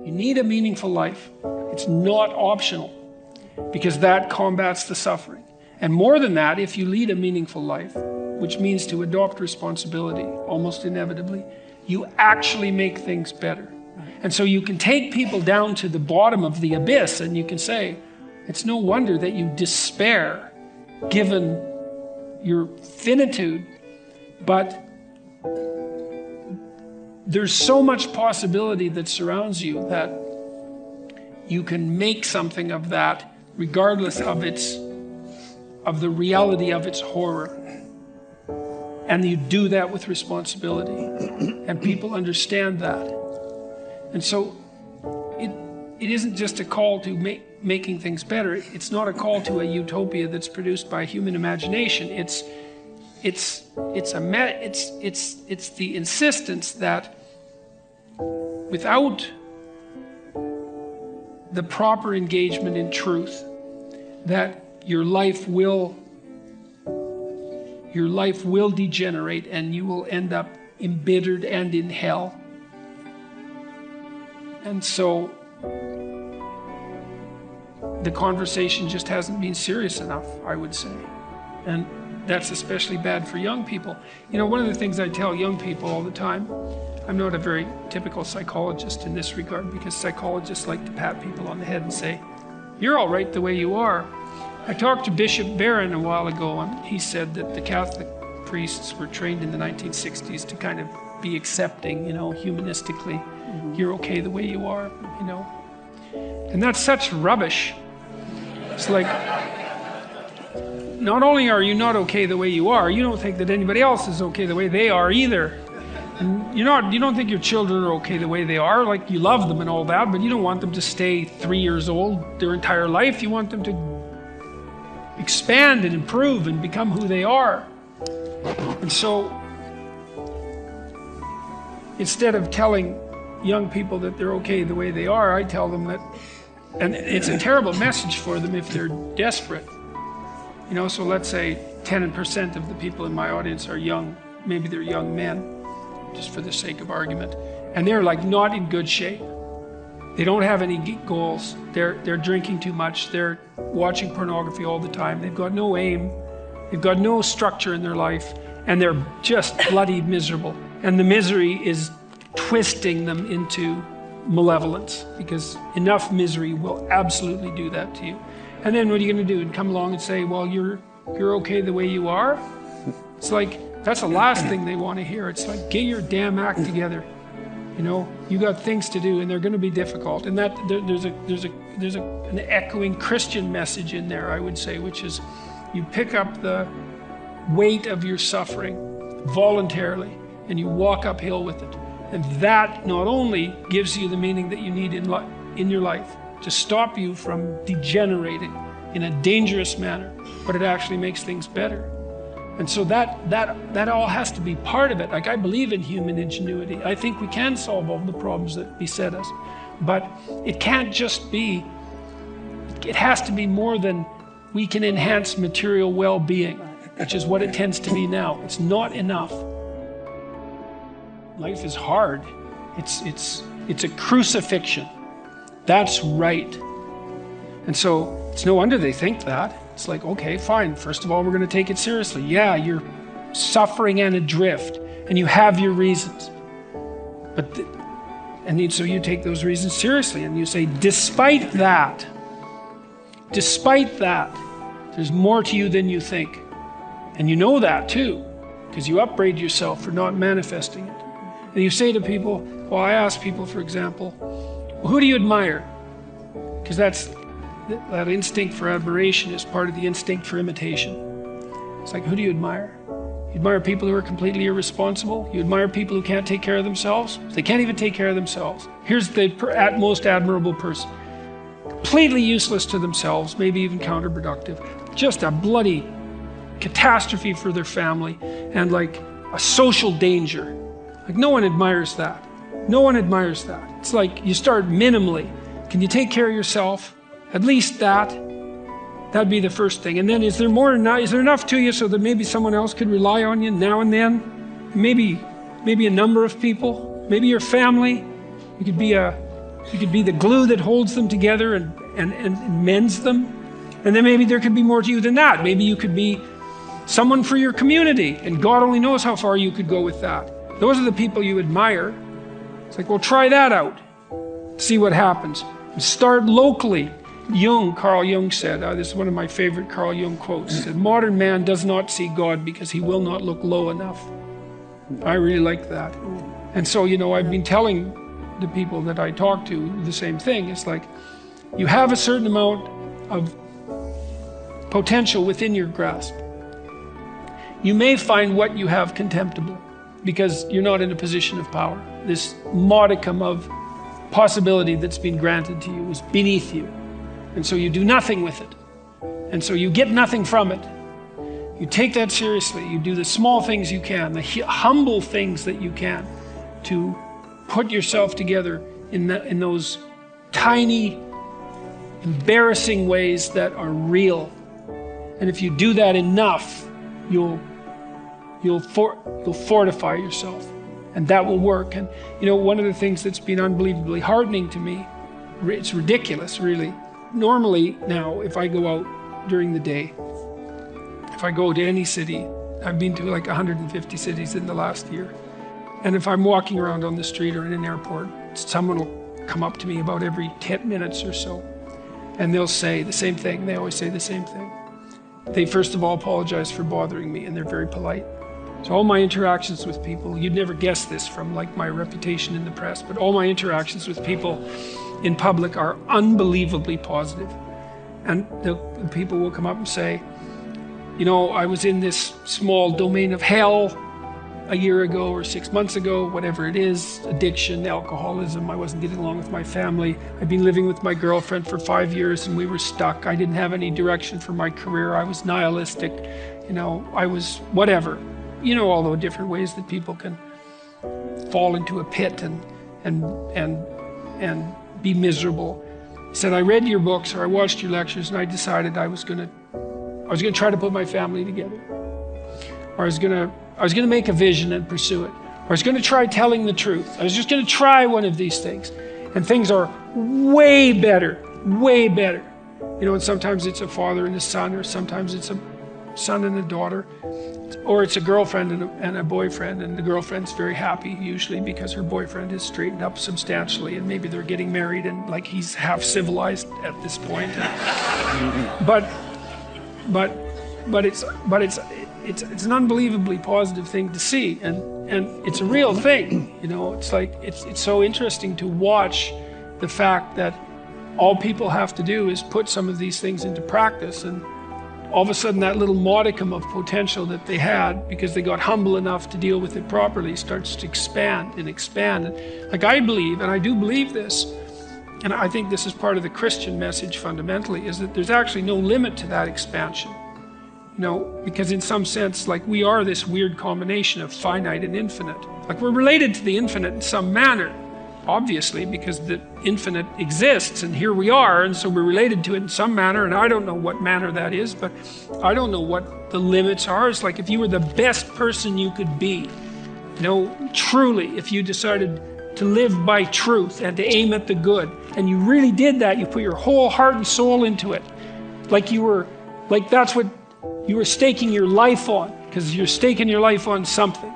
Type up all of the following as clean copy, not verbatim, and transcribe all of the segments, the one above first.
You need a meaningful life. It's not optional, because that combats the suffering. And more than that, if you lead a meaningful life, which means to adopt responsibility, almost inevitably, you actually make things better. And so you can take people down to the bottom of the abyss and you can say, it's no wonder that you despair given your finitude, but there's so much possibility that surrounds you that you can make something of that regardless of the reality of its horror. And you do that with responsibility. And people understand that. And so it isn't just a call to making things better. It's not a call to a utopia that's produced by human imagination. It's the insistence that without the proper engagement in truth, that your life will degenerate and you will end up embittered and in hell. And so the conversation just hasn't been serious enough, I would say. And that's especially bad for young people. You know, one of the things I tell young people all the time, I'm not a very typical psychologist in this regard, because psychologists like to pat people on the head and say, you're all right the way you are. I talked to Bishop Barron a while ago, and he said that the Catholic priests were trained in the 1960s to kind of be accepting, you know, humanistically. You're okay the way you are, you know. And that's such rubbish. It's like, not only are you not okay the way you are, you don't think that anybody else is okay the way they are either. And you don't think your children are okay the way they are. Like, you love them and all that, but you don't want them to stay 3 years old their entire life. You want them to expand and improve and become who they are. And so, instead of telling young people that they're okay the way they are, I tell them that, and it's a terrible message for them if they're desperate. You know, so let's say 10% of the people in my audience are young, maybe they're young men, just for the sake of argument, and they're like not in good shape. They don't have any goals. They're drinking too much. They're watching pornography all the time. They've got no aim. They've got no structure in their life, and they're just bloody miserable. And the misery is twisting them into malevolence, because enough misery will absolutely do that to you. And then what are you going to do? And come along and say, well, you're okay the way you are? It's like, that's the last thing they want to hear. It's like, get your damn act together. You know, you got things to do, and they're going to be difficult. And that there's an echoing Christian message in there, I would say, which is you pick up the weight of your suffering voluntarily, and you walk uphill with it. And that not only gives you the meaning that you need in your life to stop you from degenerating in a dangerous manner, but it actually makes things better. And so that all has to be part of it. Like, I believe in human ingenuity. I think we can solve all the problems that beset us. But it can't just be, it has to be more than we can enhance material well-being, which is what it tends to be now. It's not enough. Life is hard. It's a crucifixion. That's right. And so it's no wonder they think that. It's like, okay, fine. First of all, we're going to take it seriously. Yeah, you're suffering and adrift, and you have your reasons. So you take those reasons seriously, and you say, despite that, there's more to you than you think. And you know that too, because you upbraid yourself for not manifesting it. And you say to people, well, I ask people, for example, who do you admire? Because that instinct for admiration is part of the instinct for imitation. It's like, who do you admire? You admire people who are completely irresponsible? You admire people who can't take care of themselves? They can't even take care of themselves. Here's the most admirable person. Completely useless to themselves, maybe even counterproductive. Just a bloody catastrophe for their family, and like a social danger. Like, no one admires that. No one admires that. It's like, you start minimally. Can you take care of yourself? At least that'd be the first thing. And then is there enough to you so that maybe someone else could rely on you now and then? Maybe a number of people, maybe your family. You could be a You could be the glue that holds them together and mends them. And then maybe there could be more to you than that. Maybe you could be someone for your community, and God only knows how far you could go with that. Those are the people you admire. It's like, well, try that out. See what happens. Start locally. Carl Jung said, this is one of my favorite Carl Jung quotes, he said, modern man does not see God because he will not look low enough. I really like that. And so, I've been telling the people that I talk to the same thing. It's like, you have a certain amount of potential within your grasp. You may find what you have contemptible because you're not in a position of power. This modicum of possibility that's been granted to you is beneath you. And so you do nothing with it. And so you get nothing from it. You take that seriously. You do the small things you can, the humble things that you can to put yourself together in those tiny, embarrassing ways that are real. And if you do that enough, you'll fortify yourself. And that will work. And one of the things that's been unbelievably heartening to me, it's ridiculous, really. Normally now, if I go out during the day, if I go to any city, I've been to like 150 cities in the last year. And if I'm walking around on the street or in an airport, someone will come up to me about every 10 minutes or so. And they'll say the same thing. They always say the same thing. They first of all apologize for bothering me, and they're very polite. So all my interactions with people, you'd never guess this from like my reputation in the press, but all my interactions with people in public are unbelievably positive. And the people will come up and say, I was in this small domain of hell a year ago or 6 months ago, whatever it is, addiction, alcoholism, I wasn't getting along with my family. I'd been living with my girlfriend for 5 years and we were stuck. I didn't have any direction for my career. I was nihilistic, I was whatever. All the different ways that people can fall into a pit and be miserable. He said, I read your books or I watched your lectures and I decided I was gonna try to put my family together. Or I was gonna make a vision and pursue it. Or I was gonna try telling the truth. I was just gonna try one of these things. And things are way better, way better. And sometimes it's a father and a son, or sometimes it's a son and a daughter, or it's a girlfriend and a boyfriend, and the girlfriend's very happy usually because her boyfriend has straightened up substantially, and maybe they're getting married and like he's half civilized at this point. but it's an unbelievably positive thing to see, and it's a real thing. It's like it's so interesting to watch the fact that all people have to do is put some of these things into practice, and all of a sudden that little modicum of potential that they had, because they got humble enough to deal with it properly, starts to expand and expand. And like I believe, and I do believe this, and I think this is part of the Christian message fundamentally, is that there's actually no limit to that expansion. Because in some sense, like we are this weird combination of finite and infinite. Like we're related to the infinite in some manner, obviously, because the infinite exists and here we are, and so we're related to it in some manner, and I don't know what manner that is, but I don't know what the limits are. It's like if you were the best person you could be, truly, if you decided to live by truth and to aim at the good, and you really did that, you put your whole heart and soul into it, that's what you were staking your life on, because you're staking your life on something.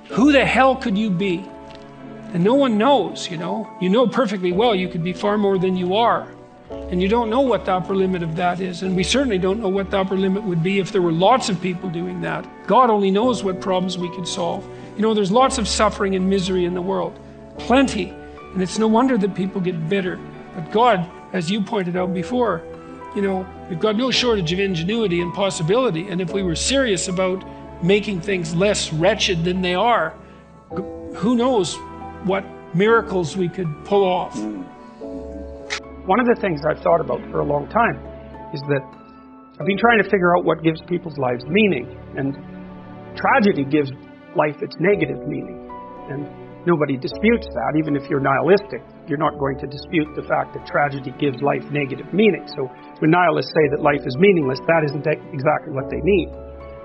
Who the hell could you be? And no one knows, You know perfectly well you could be far more than you are. And you don't know what the upper limit of that is. And we certainly don't know what the upper limit would be if there were lots of people doing that. God only knows what problems we could solve. There's lots of suffering and misery in the world. Plenty. And it's no wonder that people get bitter. But God, as you pointed out before, we've got no shortage of ingenuity and possibility. And if we were serious about making things less wretched than they are, who knows what miracles we could pull off. One of the things I've thought about for a long time is that I've been trying to figure out what gives people's lives meaning. And tragedy gives life its negative meaning. And nobody disputes that. Even if you're nihilistic, you're not going to dispute the fact that tragedy gives life negative meaning. So when nihilists say that life is meaningless, that isn't exactly what they mean.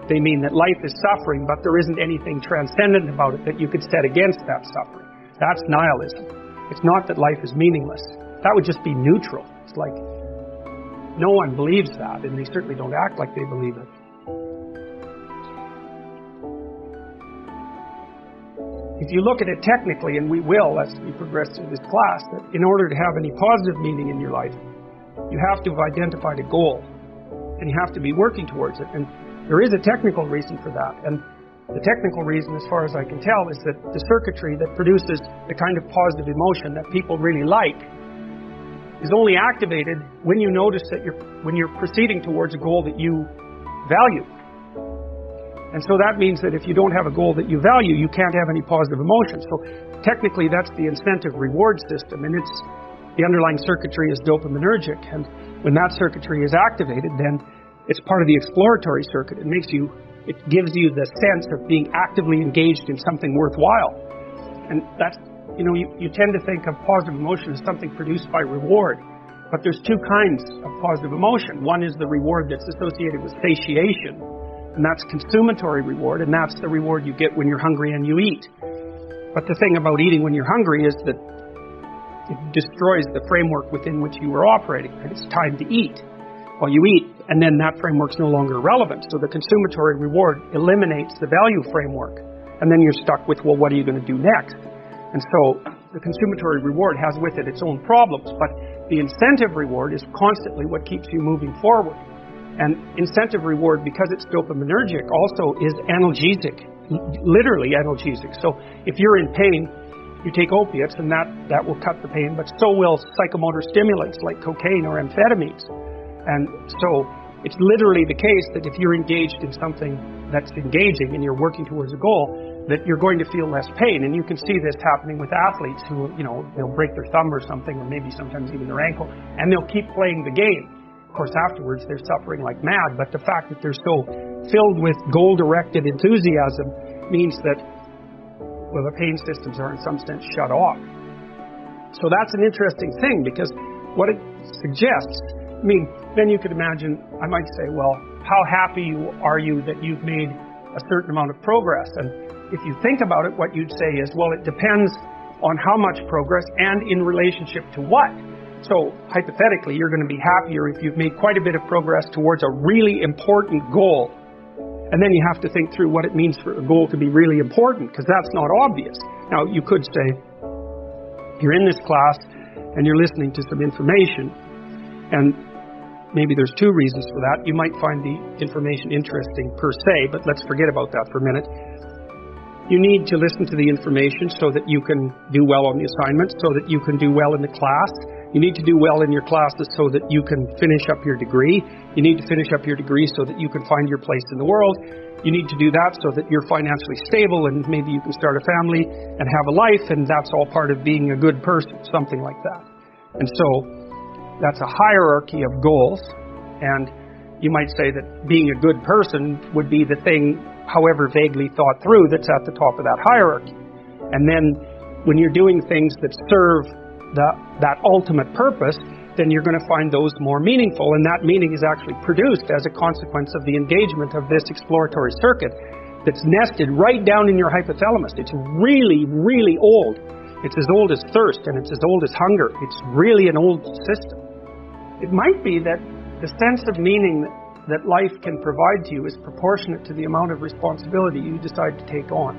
They mean that life is suffering, but there isn't anything transcendent about it that you could set against that suffering. That's nihilism. It's not that life is meaningless. That would just be neutral. It's like, no one believes that, and they certainly don't act like they believe it. If you look at it technically, and we will as we progress through this class, that in order to have any positive meaning in your life, you have to have identified a goal, and you have to be working towards it. And there is a technical reason for that. And the technical reason, as far as I can tell, is that the circuitry that produces the kind of positive emotion that people really like is only activated when you notice that when you're proceeding towards a goal that you value. And so that means that if you don't have a goal that you value, you can't have any positive emotion. So technically that's the incentive reward system, and the underlying circuitry is dopaminergic, and when that circuitry is activated, then it's part of the exploratory circuit. It gives you the sense of being actively engaged in something worthwhile. And that's, you tend to think of positive emotion as something produced by reward, but there's two kinds of positive emotion. One is the reward that's associated with satiation, and that's consummatory reward, and that's the reward you get when you're hungry and you eat. But the thing about eating when you're hungry is that it destroys the framework within which you were operating, and it's time to eat. Well, you eat, and then that framework's no longer relevant. So the consummatory reward eliminates the value framework, and then you're stuck with, well, what are you going to do next? And so the consummatory reward has with it its own problems, but the incentive reward is constantly what keeps you moving forward. And incentive reward, because it's dopaminergic, also is analgesic, literally analgesic. So if you're in pain, you take opiates, and that will cut the pain, but so will psychomotor stimulants like cocaine or amphetamines. And so it's literally the case that if you're engaged in something that's engaging and you're working towards a goal, that you're going to feel less pain. And you can see this happening with athletes who, they'll break their thumb or something, or maybe sometimes even their ankle, and they'll keep playing the game. Of course, afterwards, they're suffering like mad, but the fact that they're so filled with goal-directed enthusiasm means that, well, the pain systems are in some sense shut off. So that's an interesting thing, because what it suggests, then you could imagine, I might say, well, how happy are you that you've made a certain amount of progress? And if you think about it, what you'd say is, well, it depends on how much progress and in relationship to what. So hypothetically, you're going to be happier if you've made quite a bit of progress towards a really important goal. And then you have to think through what it means for a goal to be really important, because that's not obvious. Now, you could say, you're in this class and you're listening to some information, and maybe there's two reasons for that. You might find the information interesting per se, but let's forget about that for a minute. You need to listen to the information so that you can do well on the assignment, so that you can do well in the class. You need to do well in your classes so that you can finish up your degree. You need to finish up your degree so that you can find your place in the world. You need to do that so that you're financially stable, and maybe you can start a family and have a life, and that's all part of being a good person, something like that. And so that's a hierarchy of goals, and you might say that being a good person would be the thing, however vaguely thought through, that's at the top of that hierarchy. And then when you're doing things that serve that ultimate purpose, then you're going to find those more meaningful, and that meaning is actually produced as a consequence of the engagement of this exploratory circuit that's nested right down in your hypothalamus. It's really, really old. It's as old as thirst, and it's as old as hunger. It's really an old system. It might be that the sense of meaning that life can provide to you is proportionate to the amount of responsibility you decide to take on.